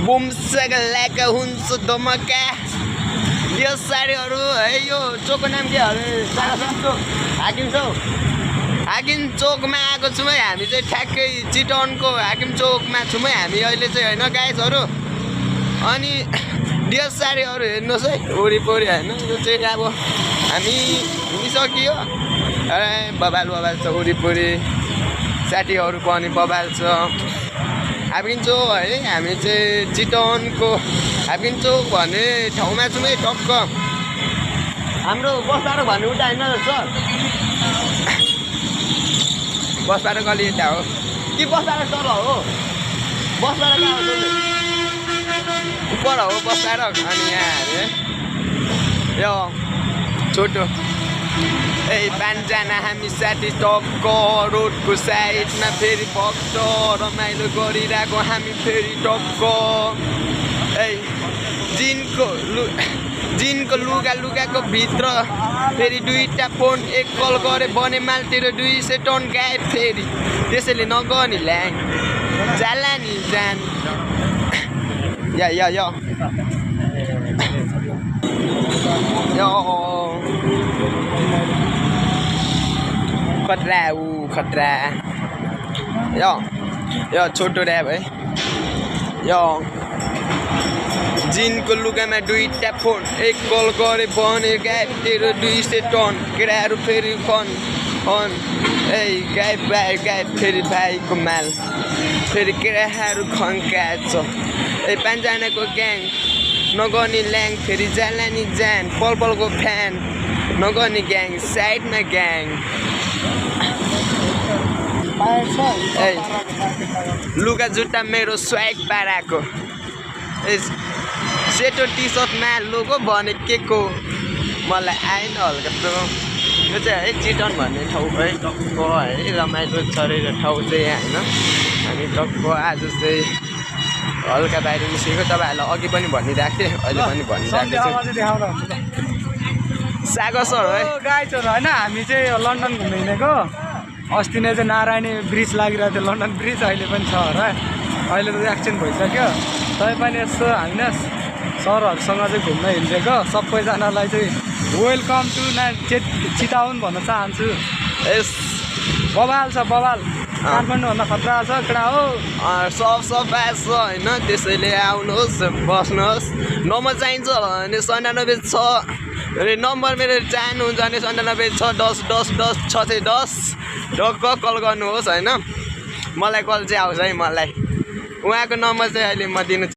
बुमसगलाका हुन्छ धमाका यो साडीहरू है। यो चोकको नाम के अरे? हाकिम चोकमा आएको छौँ है हामी चाहिँ ठ्याक्कै चितवनको हाकिम चोकमा छौँ है हामी अहिले चाहिँ होइन गाइजहरू। अनि डियर साडीहरू हेर्नुहोस् है वरिपरि होइन। यो चाहिँ अब हामी घुमिसकियो। बबाल छ वरिपरि साथीहरू पनि बबाल छ। हाकिम चोक है हामी चाहिँ चितवनको हाकिम चोक भन्ने ठाउँमा छौँ है टक्क। हाम्रो बसबाट भन्ने उता होइन सर? बसबाट कहिले यता हो कि बसबाट तल हो? बसबाट कहाँ हो? उपर हो बसबाट। अनि यहाँ अरे यो छोटो पाँचजना हामी साथी टक्क रोडको साइडमा फेरि भक्त रमाइलो गरिरहेको हामी फेरि टक्क जिनको लुगाको भित्र फेरि दुईटा फोन एक कल गरे बने मालतिर 200 टन गायब फेरि। त्यसैले नगर्ने ल्याङ जाला नि जान या खतरा यो छोटो ऱ्याप है। यो जिनको लुगामा दुईटा फोन एक कल गरे बने गायब तेरो 200 टन केटाहरू फेरि फन गायब फेरि भाइको माल फेरि केटाहरू खन्काछ। पाँचजनाको ग्याङ नगर्ने ल्याङ फेरि जाला नि जान पलपलको फ्यान नगर्ने ग्याङ साइडमा ग्याङ लुगा जुत्ता मेरो स्वाइक पाराको सेतो टी सर्टमा लोगो भने के को मलाई आएन हल्का यो चाहिँ है चितवन भन्ने ठाउँ है टक्क है रमाइलो चरेर ठाउँ चाहिँ यहाँ होइन। हामी टक्क आज चाहिँ हल्का बाहिर निस्केको तपाईँहरूलाई अघि पनि भनिरहेको थिएँ अहिले पनि भनिरहेको छु। सागर सर है गाइजहरू होइन हामी चाहिँ लन्डन घुम्न हिँडेको। अस्ति नै चाहिँ नारायणी ब्रिज लागिरहेको थियो लन्डन ब्रिज अहिले पनि छ र अहिले त एक्सिडेन्ट भइसक्यो। तै पनि यसो हामी सरहरूसँग चाहिँ घुम्न हिँडेको। सबैजनालाई चाहिँ वेलकम टु चितवन भन्न चाहन्छु। यस बबाल छ बबाल काठमाडौँभन्दा खतरा छ कडा हो। सब सफा छ होइन। त्यसैले आउनुहोस् बस्नुहोस्। नम्बर चाहिन्छ भने 97 6 नम्बर मेरो चाहनुहुन्छ भने 97 6 10 10 10 610 टक्क कल गर्नुहोस् होइन। मलाई कल चाहिँ आउँछ है मलाई। उहाँको नम्बर चाहिँ अहिले म दिनु